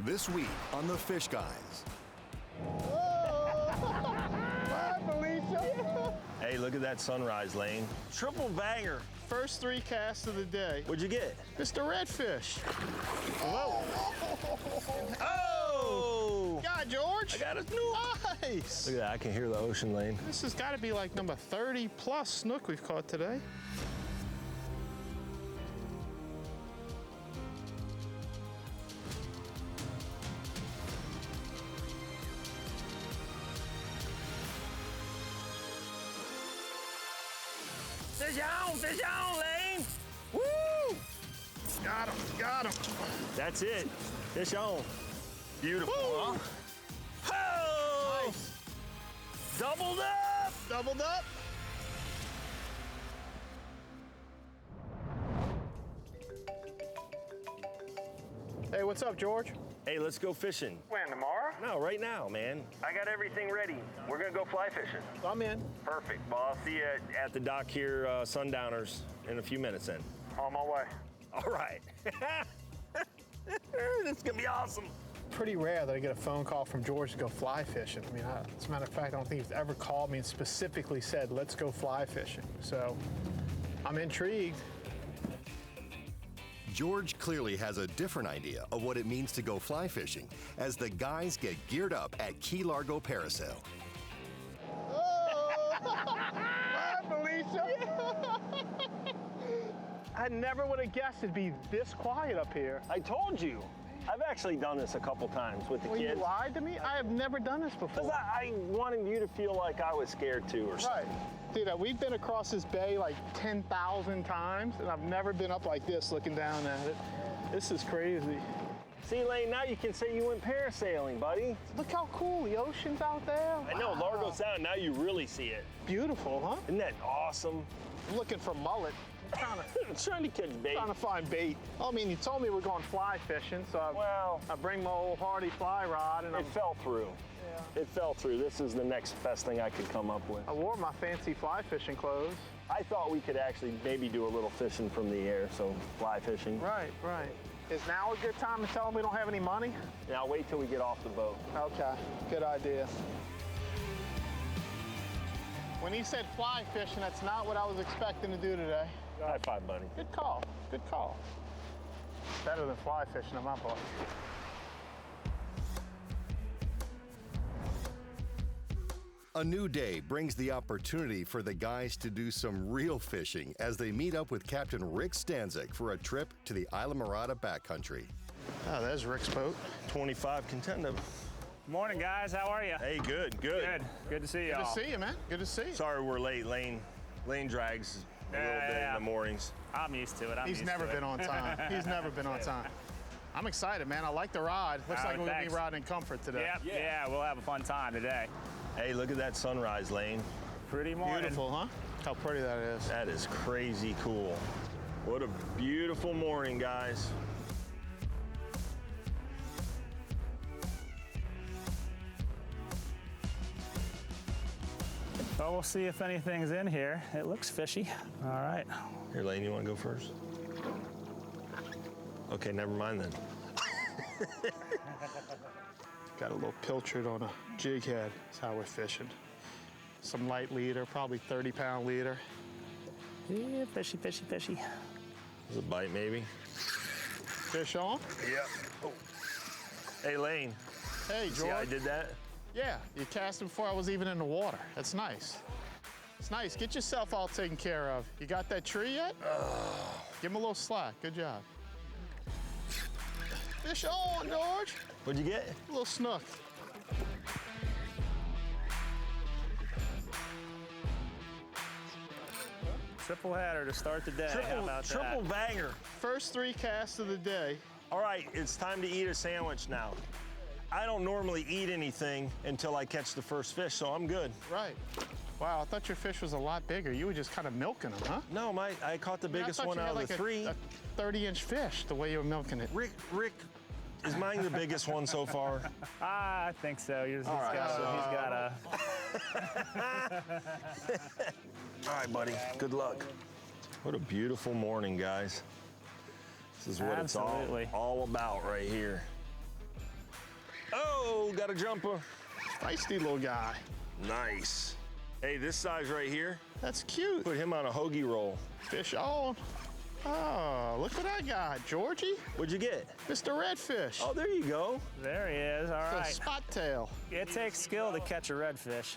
This week on the Fish Guyz. Bye, Felicia. Hey, look at that sunrise, Lain. Triple banger. First 3 casts of the day. What'd you get? Mr. Redfish. Whoa. Oh! Yeah, George. I got a snook. Nice. Look at that, I can hear the ocean, Lain. This has got to be like number 30 plus snook we've caught today. Fish on, Lain. Woo! Got him. That's it. Fish on. Beautiful, Woo. huh? Oh! Nice. Doubled up. Doubled up. Hey, what's up, George? Hey, let's go fishing. When, tomorrow? No, right now, man. I got everything ready. We're gonna go fly fishing. I'm in. Perfect. Well, I'll see you At the dock here, Sundowners, in a few minutes then. on my way. All right. This is gonna be awesome. Pretty rare that I get a phone call from George to go fly fishing. I mean, as a matter of fact, I don't think he's ever called me and specifically said, let's go fly fishing. So I'm intrigued. George clearly has a different idea of what it means to go fly fishing as the guys get geared up at Key Largo Parasail. Oh! Bye, Felicia. I never would have guessed it'd be this quiet up here. I told you. I've actually done this a couple times with the Well, kids. you lied to me? I have never done this Because before. I wanted you to feel like I was scared too or something. Right. Dude, we've been across this bay like 10,000 times, and I've never been up like this looking down at it. This is crazy. See, Lain, now you can say you went parasailing, buddy. Look how cool the ocean's out there. I know, Wow. Largo Sound, now you really see it. Beautiful, huh? Isn't that awesome? I'm looking for mullet. I'm Trying to catch bait. trying to find bait. Well, I mean, you told me we're going fly fishing, so I bring my old Hardy fly rod, and It fell through. It fell through. This is the next best thing I could come up with. I wore my fancy fly fishing clothes. I thought we could actually maybe do a little fishing from the air, so fly fishing. Right. Is now a good time to tell them we don't have any money? Now wait till we get off the boat. Okay, good idea. When he said fly fishing, that's not what I was expecting to do today. High five, buddy. Good call. Better than fly fishing in my book. A new day brings the opportunity for the guys to do some real fishing as they meet up with Captain Rick Stanczyk for a trip to the Islamorada Backcountry. Oh, there's Rick's boat. 25 contender. Morning, guys. How are you? Hey, good. Good to see you Good to all. see you, man. Good to see you. Sorry we're late. Lane drags a little bit in the mornings. I'm used to it. He's never been on time. He's never been on time. I'm excited, man. I like the ride. Looks like we're gonna be thanks. riding in comfort today. Yep. Yeah, we'll have a fun time today. Hey, look at that sunrise, Lane. Pretty morning. Beautiful, huh? How pretty that is. That is crazy cool. What a beautiful morning, guys. Well, we'll see if anything's in here. It looks fishy. All right. Here, Lane, you want to go first? Okay, never mind then. Got a little pilchard on a jig head. That's how we're fishing. Some light leader, probably 30-pound leader. Yeah, fishy. There's a bite, maybe. Fish on? Yep. Oh. Hey, Lane. Hey, George. See how I did that? Yeah, you cast him before I was even in the water. That's nice. It's nice. Get yourself all taken care of. You got that tree yet? Give him a little slack. Good job. Fish on, George. What'd you get? A little snook. Triple header to start the day. How about Triple that? banger. First 3 casts of the day. All right, it's time to eat a sandwich now. I don't normally eat anything until I catch the first fish, so I'm good. Right. Wow, I thought your fish was a lot bigger. You were just kind of milking them, huh? No, I caught the biggest one out of the 3. A 30-inch fish, the way you were milking it. Rick, is mine the biggest one so far? I think so. He's got a. All right, buddy, good luck. What a beautiful morning, guys. This is what Absolutely. it's all about right here. Oh, got a jumper. Feisty little guy. Nice. Hey, this size right here, That's cute. put him on a hoagie roll. Fish on. Oh, look what I got, Georgie. What'd you get? Mr. Redfish. Oh, there you go. There he is. All The right. spot tail. It takes skill to catch a redfish.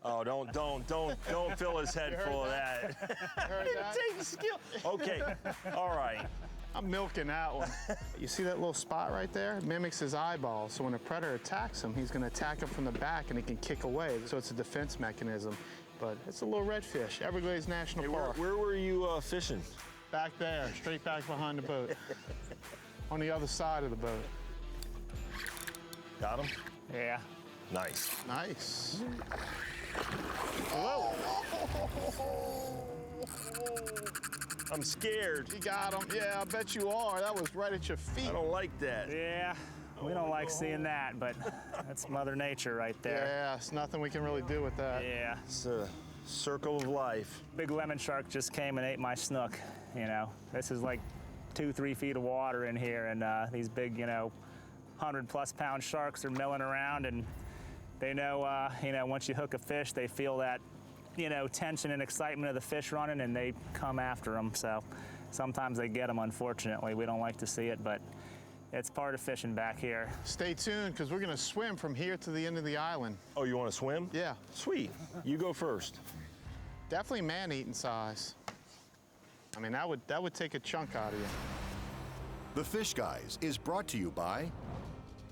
Oh, don't fill his head full of that. Heard that? It takes skill. Okay, all right. I'm milking that one. You see that little spot right there? It mimics his eyeball. So when a predator attacks him, he's going to attack him from the back and he can kick away. So it's a defense mechanism. But it's a little redfish, Everglades National Hey, Park. where were you fishing? Back there, straight back behind the boat. On the other side of the boat. Got him? Yeah. Nice. Nice. Whoa. I'm scared. You got him. Yeah, I bet you are. That was right at your feet. I don't like that. Yeah. We don't like seeing that, but that's Mother Nature right there. Yeah, it's nothing we can really do with that. Yeah. It's a circle of life. Big lemon shark just came and ate my snook. You know, this is like 2-3 feet of water in here, and these big, 100+ pound sharks are milling around, and they know, once you hook a fish, they feel that, tension and excitement of the fish running, and they come after them. So sometimes they get them, unfortunately. We don't like to see it, but it's part of fishing back here. Stay tuned, because we're going to swim from here to the end of the island. Oh, you want to swim? Yeah, Sweet. You go first. definitely man-eating size. I mean, that would take a chunk out of you. The Fish Guyz is brought to you by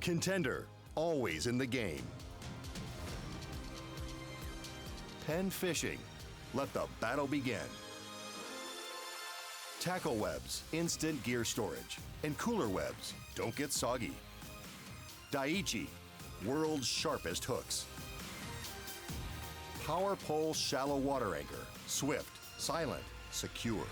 Contender, always in the game. Penn Fishing, let the battle begin. Tackle Webs, instant gear storage. And Cooler Webs, don't get soggy. Daiichi, world's sharpest hooks. Power Pole shallow water anchor, swift, silent, secure.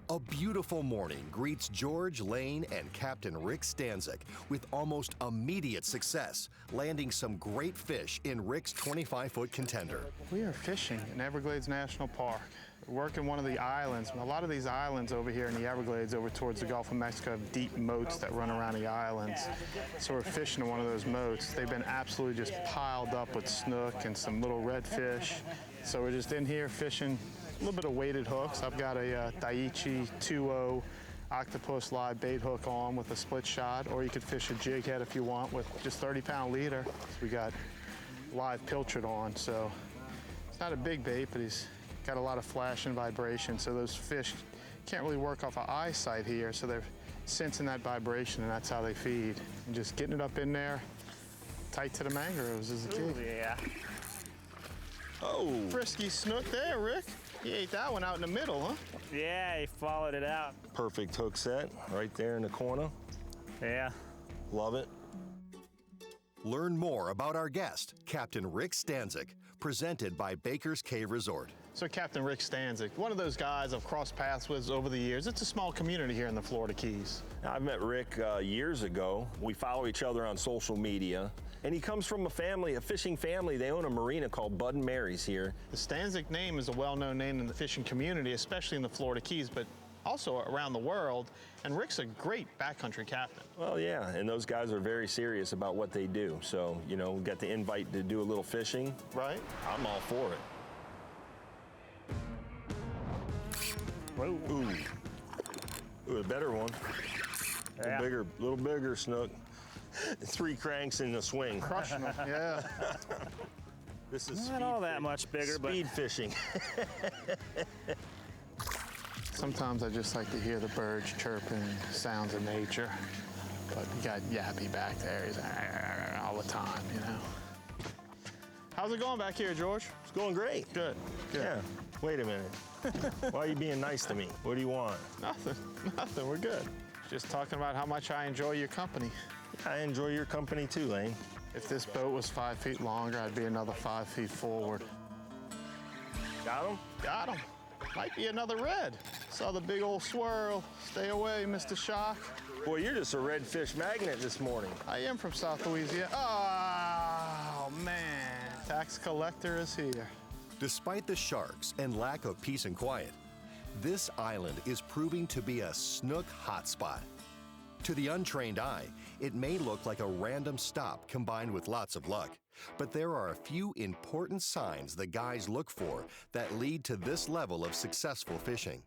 A beautiful morning greets George, Lain, and Captain Rick Stanczyk with almost immediate success, landing some great fish in Rick's 25-foot contender. We are fishing in Everglades National Park. We're working one of the islands. A lot of these islands over here in the Everglades over towards the Gulf of Mexico have deep moats that run around the islands. So we're fishing in one of those moats. They've been absolutely just piled up with snook and some little redfish. So we're just in here fishing a little bit of weighted hooks. I've got a Daiichi 2.0 octopus live bait hook on with a split shot, or you could fish a jig head if you want with just 30-pound leader. We got live pilchard on, so it's not a big bait, but he's got a lot of flash and vibration, so those fish can't really work off of eyesight here, so they're sensing that vibration, and that's how they feed. And just getting it up in there, tight to the mangroves is the key. Ooh, yeah. Oh. Frisky snook there, Rick. You ate that one out in the middle, huh? Yeah, he followed it out. Perfect hook set right there in the corner. Yeah. Love it. Learn more about our guest, Captain Rick Stanczyk, presented by Baker's Cave Resort. So Captain Rick Stanczyk, one of those guys I've crossed paths with over the years. It's a small community here in the Florida Keys. I met Rick years ago. We follow each other on social media. And he comes from a fishing family. They own a marina called Bud and Mary's here. The Stanczyk name is a well-known name in the fishing community, especially in the Florida Keys, but also around the world. And Rick's a great backcountry captain. Well, yeah, and those guys are very serious about what they do. So, we got the invite to do a little fishing. Right? I'm all for it. Whoa. Ooh, a better one. Yeah. Little bigger snook. 3 cranks in the swing. Crushing them, yeah. This is Not all that much bigger, but speed fishing. Sometimes I just like to hear the birds chirping, sounds of nature. But you got Yappy back there, he's all the time, How's it going back here, George? It's going great. Good, good. Yeah. Wait a minute. Why are you being nice to me? What do you want? Nothing, we're good. Just talking about how much I enjoy your company. I enjoy your company too, Lain. If this boat was 5 feet longer, I'd be another 5 feet forward. Got him? Got him. Might be another red. Saw the big old swirl. Stay away, Mr. Shock. Boy, you're just a redfish magnet this morning. I am from South Louisiana. Ah! man, tax collector is here. Despite the sharks and lack of peace and quiet, this island is proving to be a snook hotspot. To the untrained eye, it may look like a random stop combined with lots of luck, but there are a few important signs the guys look for that lead to this level of successful fishing.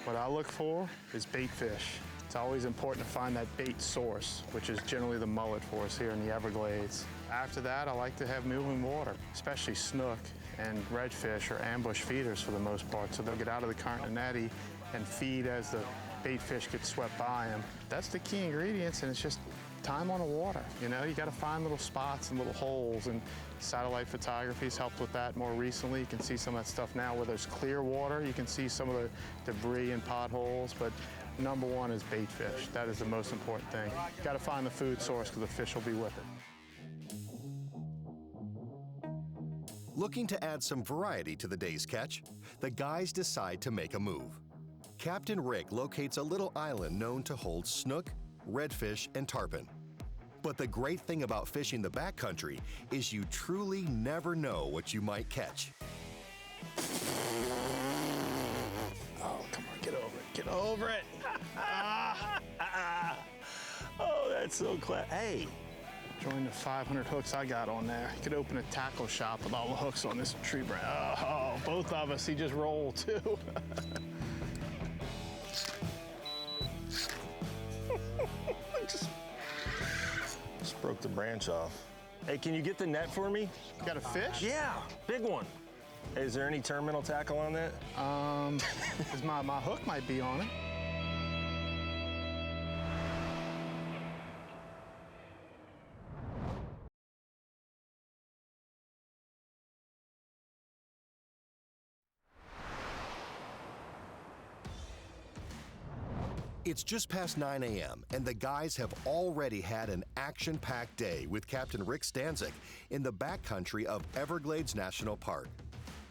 What I look for is bait fish. It's always important to find that bait source, which is generally the mullet for us here in the Everglades. After that, I like to have moving water, especially snook and redfish are ambush feeders for the most part, so they'll get out of the current and eddy and feed as the bait fish get swept by them. That's the key ingredients, and it's just time on the water. You know, you got to find little spots and little holes, and satellite photography's helped with that more recently. You can see some of that stuff now where there's clear water. You can see some of the debris and potholes, but number one is bait fish. That is the most important thing. You got to find the food source because the fish will be with it. Looking to add some variety to the day's catch, the guys decide to make a move. Captain Rick locates a little island known to hold snook, redfish, and tarpon. But the great thing about fishing the backcountry is you truly never know what you might catch. Oh, come on, get over it. Get over it. Oh, that's so class. Hey, Join the 500 hooks I got on there. You could open a tackle shop with all the hooks on this tree branch. Oh, both of us, he just rolled too. just broke the branch off. Hey, can you get the net for me? You got a fish? Yeah, big one. Hey, is there any terminal tackle on that? 'Cause my hook might be on it. It's just past 9 a.m., and the guys have already had an action-packed day with Captain Rick Stanczyk in the backcountry of Everglades National Park.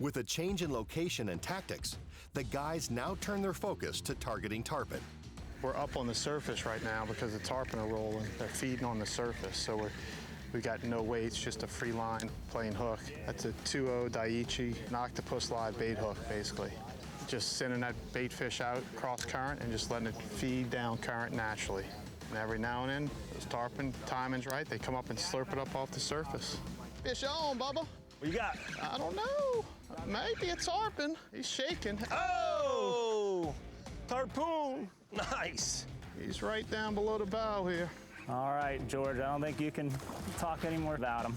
With a change in location and tactics, the guys now turn their focus to targeting tarpon. We're up on the surface right now because the tarpon are rolling. They're feeding on the surface, so we got no weights, just a free line, plain hook. That's a 2-0 Daiichi, an octopus live bait hook, basically. Just sending that bait fish out cross current and just letting it feed down current naturally. And every now and then, those tarpon, timing's right, they come up and slurp it up off the surface. Fish on, Bubba. What you got? I don't know. Maybe a tarpon. He's shaking. Oh! Tarpon! Nice. He's right down below the bow here. All right, George, I don't think you can talk anymore about him.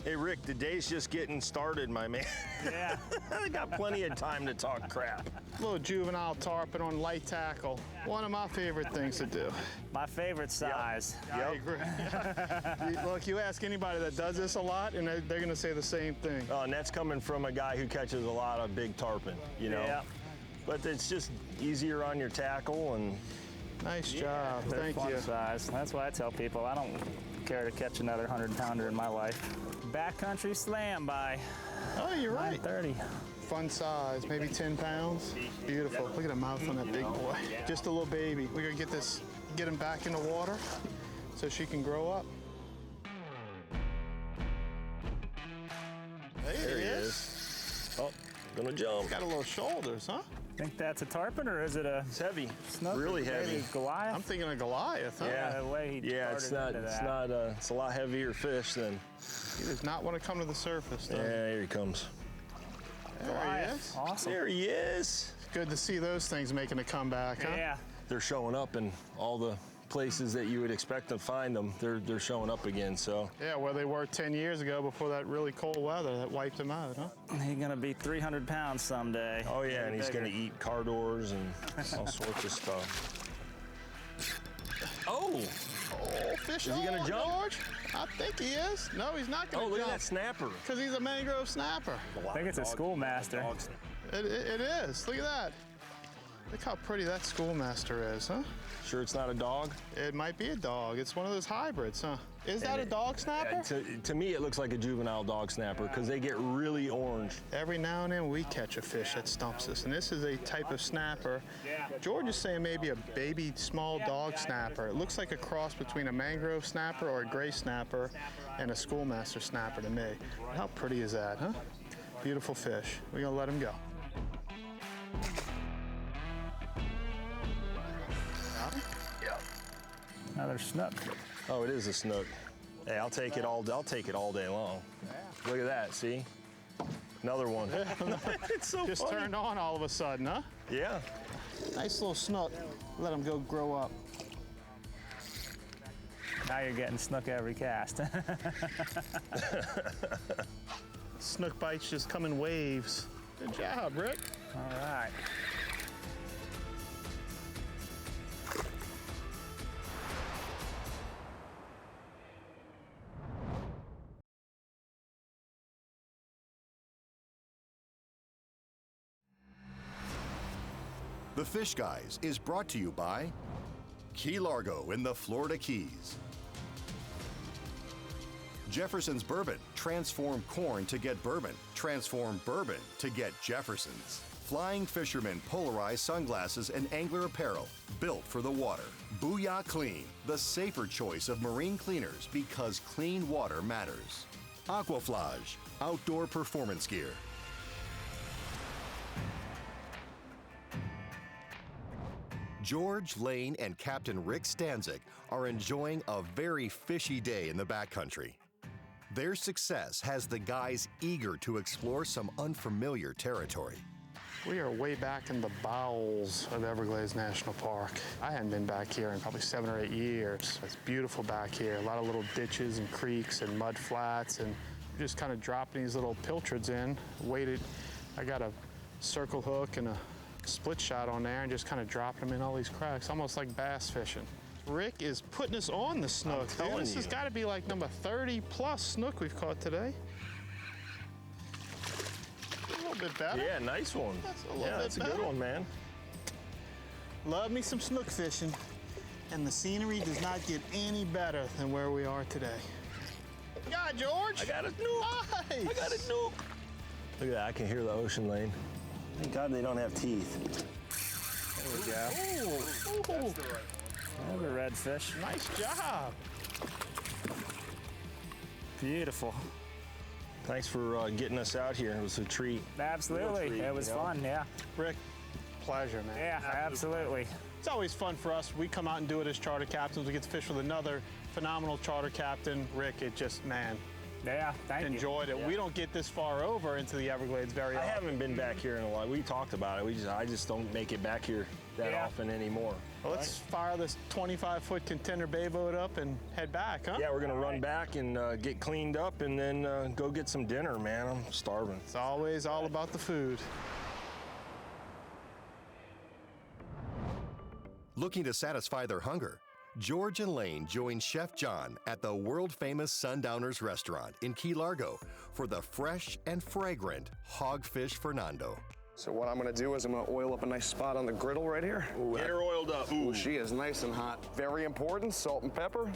Hey, Rick, the day's just getting started, my man. Yeah. I got plenty of time to talk crap. Little juvenile tarpon on light tackle. One of my favorite things to do. My favorite size. I agree. Look, you ask anybody that does this a lot, and they're going to say the same thing. Oh, and that's coming from a guy who catches a lot of big tarpon, you know? Yeah. But it's just easier on your tackle, and Nice job. They're Thank fun you. size. That's why I tell people I don't care to catch another 100-pounder in my life. Backcountry slam by Oh, you're right. 9:30. Fun size, maybe 10 pounds. Beautiful. Look at the mouth on that big boy. Just a little baby. We're gonna get him back in the water so she can grow up. there he is. Oh, gonna jump. Got a little shoulders, huh? Think that's a tarpon or is it a It's heavy. snook? Really Maybe heavy. Goliath? I'm thinking of Goliath, huh? Yeah. The way he Yeah, it's not. darted into It's that. not. It's a lot heavier fish than. He does not want to come to the surface, though. Yeah, here he comes. There he is. Awesome. There he is. Good to see those things making a comeback, huh? Yeah. They're showing up in all the places that you would expect to find them. They're showing up again. So Yeah, where they were 10 years ago before that really cold weather that wiped them out, huh? He's gonna be 300 pounds someday. oh yeah, and he's Bigger. gonna eat car doors and all sorts of stuff. Oh, Oh, fish Is he gonna on, jump? George. I think he is. No, he's not going oh, to look at jump. that snapper. Because he's a mangrove snapper. I think it's a schoolmaster. It is. Look at that. Look how pretty that schoolmaster is, huh? Sure it's not a dog? It might be a dog. It's one of those hybrids, huh? Is that a dog snapper? To me, it looks like a juvenile dog snapper because they get really orange. Every now and then we catch a fish that stumps us, and this is a type of snapper. George is saying maybe a baby small dog snapper. It looks like a cross between a mangrove snapper or a gray snapper and a schoolmaster snapper to me. How pretty is that, huh? Beautiful fish. We're gonna let him go. Another snook. Oh, it is a snook. Hey, I'll take it all day long. Look at that, see? Another one. It's so Just funny. turned on all of a sudden, huh? Yeah. Nice little snook. Let him go grow up. Now you're getting snook every cast. Snook bites just come in waves. Good job, Rick. All right. The Fish Guyz is brought to you by Key Largo in the Florida Keys. Jefferson's Bourbon. Transform corn to get bourbon. Transform bourbon to get Jefferson's. Flying Fisherman polarized sunglasses and angler apparel built for the water. Booyah Clean, the safer choice of marine cleaners because clean water matters. Aquaflage, outdoor performance gear. George, Lain, and Captain Rick Stanczyk are enjoying a very fishy day in the backcountry. Their success has the guys eager to explore some unfamiliar territory. We are way back in the bowels of Everglades National Park. I hadn't been back here in probably 7 or 8 years. It's beautiful back here. A lot of little ditches and creeks and mud flats, and just kind of dropping these little pilchards in. Waited, I got a circle hook and a split shot on there and just kind of dropping them in all these cracks, almost like bass fishing. Rick is putting us on the snook. telling This you. has got to be like number 30 plus snook we've caught today. A little bit better. Yeah, nice one. That's a little Yeah, bit that's a good better. one, man. Love me some snook fishing, and the scenery does not get any better than where we are today. Yeah, George. I got a snook. Nice. I got a snook. Look at that, I can hear the ocean, Lane. Thank God they don't have teeth. There we go. Ooh, Another redfish. nice job. Beautiful. Thanks for getting us out here. It was a treat. Absolutely. treat, It was you know? fun, yeah. Rick, pleasure, man. Yeah, absolutely. It's always fun for us. We come out and do it as charter captains. We get to fish with another phenomenal charter captain, Rick. It just, man, Yeah, thank you. enjoyed it. Yeah. We don't get this far over into the Everglades very I often. haven't been back here in a while. We talked about it. I just don't make it back here that Yeah. often anymore. Well, let's fire this 25-foot contender bay boat up and head back, huh? Yeah, we're gonna run back and get cleaned up and then go get some dinner, man. I'm starving. It's always all about the food. Looking to satisfy their hunger, George and Lain join Chef John at the world-famous Sundowners restaurant in Key Largo for the fresh and fragrant Hogfish Fernando. So what I'm gonna do is I'm gonna oil up a nice spot on the griddle right here. Get her oiled up. Ooh, Ooh, she is nice and hot. Very important, salt and pepper.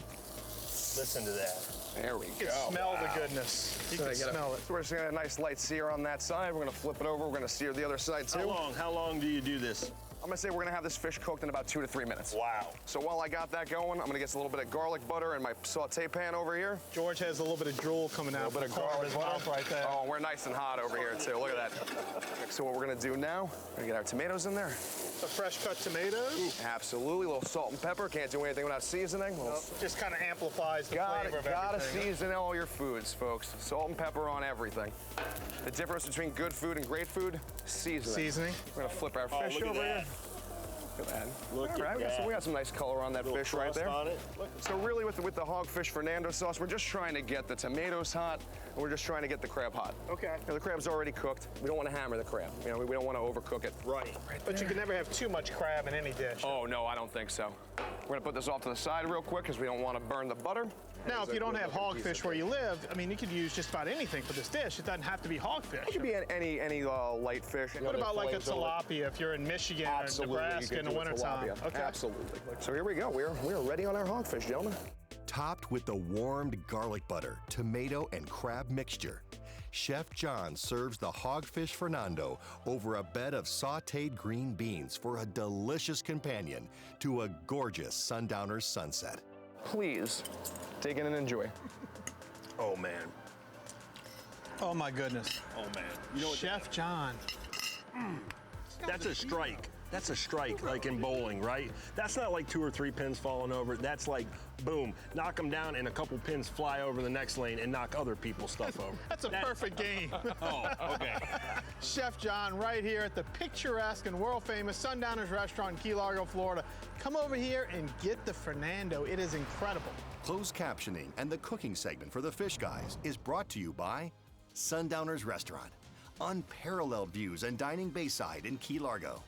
listen to that. There we You go. can smell the goodness. You So can I get smell it. So we're just gonna get a nice light sear on that side. We're gonna flip it over. We're gonna sear the other side too. How long do you do this? I'm gonna say we're gonna have this fish cooked in about 2 to 3 minutes. Wow. So while I got that going, I'm gonna get a little bit of garlic butter in my saute pan over here. George has a little bit of drool coming out. A little bit of from the corner garlic his mouth right there. Oh, we're nice and hot over here too. Look at that. So what we're gonna do now, we're gonna get our tomatoes in there. The fresh cut tomatoes. Absolutely, a little salt and pepper. Can't do anything without seasoning. Just kind of amplifies the flavor of Gotta everything. season all your foods, folks. Salt and pepper on everything. The difference between good food and great food, seasoning. Seasoning. We're gonna flip our Oh, fish look at over that. here. Look at that. Look All at right, that. So we got some nice color on that Little fish right crust there. on it. So really with the Hogfish Fernando sauce, we're just trying to get the tomatoes hot, and we're just trying to get the crab hot. Okay. You know, the crab's already cooked. We don't want to hammer the crab. You know, we don't want to overcook it. Right. But you can never have too much crab in any dish. Oh, no, I don't think so. We're gonna put this off to the side real quick because we don't want to burn the butter. Now, It's if you a don't good have looking piece hogfish of where bait. you live, I mean, you could use just about anything for this dish. It doesn't have to be hogfish. It could be any light fish. What about like a tilapia if you're in Michigan Absolutely, or you Nebraska could in the do a wintertime? tilapia. Okay. Absolutely. So here we go. We are ready on our hogfish, gentlemen. Topped with the warmed garlic butter, tomato, and crab mixture, Chef John serves the hogfish Fernando over a bed of sautéed green beans for a delicious companion to a gorgeous Sundowner sunset. Please take in and enjoy. Oh man. Oh my goodness. Oh man. You know what? Chef John. That's a strike. That's a strike, like in bowling, right? That's not like 2 or 3 pins falling over. That's like, boom, knock them down and a couple pins fly over the next lane and knock other people's stuff over. That's a perfect game. Oh, okay. Chef John right here at the picturesque and world-famous Sundowners restaurant in Key Largo, Florida. Come over here and get the Fernando. It is incredible. Closed captioning and the cooking segment for the Fish Guyz is brought to you by Sundowners Restaurant. Unparalleled views and dining bayside in Key Largo.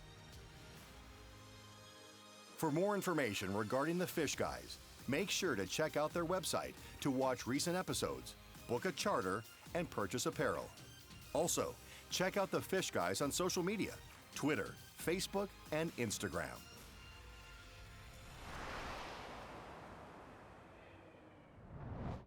For more information regarding the Fish Guyz, make sure to check out their website to watch recent episodes, book a charter, and purchase apparel. Also, check out the Fish Guyz on social media, Twitter, Facebook, and Instagram.